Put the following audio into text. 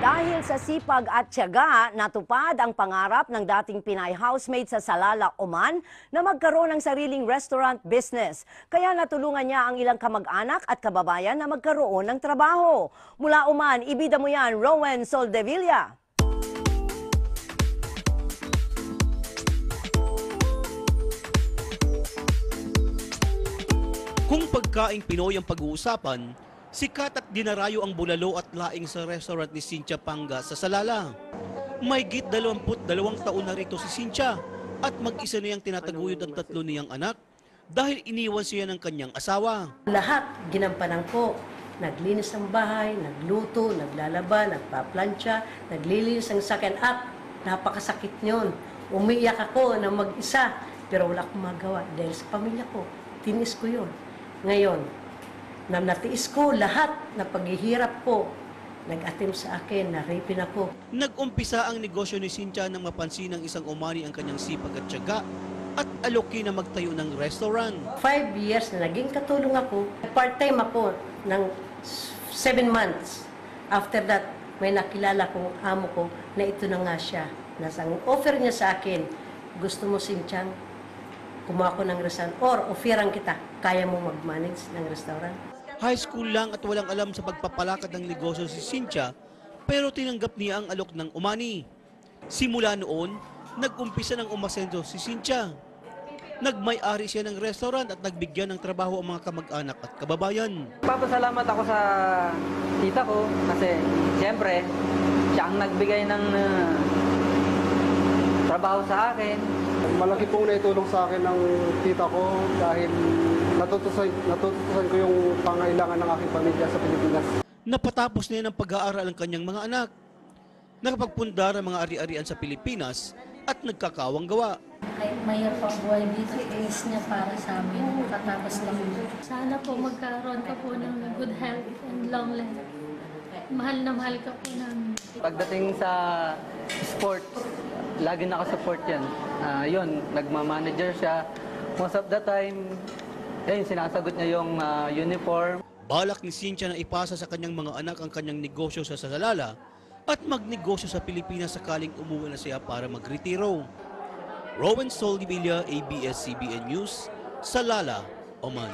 Dahil sa sipag at tiyaga, natupad ang pangarap ng dating Pinay housemate sa Salalah, Oman na magkaroon ng sariling restaurant business. Kaya natulungan niya ang ilang kamag-anak at kababayan na magkaroon ng trabaho. Mula Oman, ibida mo yan, Rowan Soldevilla. Kung pagkaing Pinoy ang pag-uusapan, sikat at dinarayo ang bulalo at laing sa restaurant ni Cynthia Panga sa Salalah. Mahigit 22 taon na rito si Cynthia at mag-isa niyang tinataguyod ang 3 niyang anak dahil iniwan siya ng kanyang asawa. Lahat ginampanan ko. Naglinis ng bahay, nagluto, naglalaba, nagpaplansya, naglilinis ng sakyan at napakasakit yun. Umiiyak ako na mag-isa pero wala akong magawa dahil sa pamilya ko. Tinis ko yun. Ngayon, na natiis ko lahat na paghihirap ko, nag-atim sa akin, naripin ako. Nag-umpisa ang negosyo ni Cynthia nang mapansin ng isang Omani ang kanyang sipag at tiyaga at aloki na magtayo ng restaurant. 5 years na naging katulong ako. Part-time ako ng 7 months. After that, may nakilala kong amo ko na ito na nga siya. Nasang offer niya sa akin, gusto mo Cynthia, kumuha ko ng restaurant or offeran kita, kaya mo mag-manage ng restaurant. High school lang at walang alam sa pagpapalakad ng negosyo si Cynthia, pero tinanggap niya ang alok ng Omani. Simula noon, nag-umpisa ng umasenso si Cynthia. Nagmay-ari siya ng restaurant at nagbigyan ng trabaho ang mga kamag-anak at kababayan. Papasalamat ako sa tita ko kasi siyempre siya ang nagbigay ng trabaho sa akin. Malaki pong naitulong sa akin ng tita ko dahil natutusan ko yung pangailangan ng aking pamilya sa Pilipinas. Napatapos niya ng pag-aaral ang kanyang mga anak. Nakapagpundar ang mga ari-arian sa Pilipinas at nagkakawang gawa. Kahit mahirap ang buhay dito, inis niya para sa amin. Katapos lang. Sana po magkaroon ka po ng good health and long life. Mahal na mahal ka po namin. Pagdating sa sport, lagi nakasupport yan. Yun, nagmamanager siya. Most of the time, sinasagot niya yung uniform. Balak ni Cynthia na ipasa sa kanyang mga anak ang kanyang negosyo sa Salalah at magnegosyo sa Pilipinas sakaling umuwi na siya para magretiro. Rowan Soldevilla, ABS-CBN News, Salalah, Oman.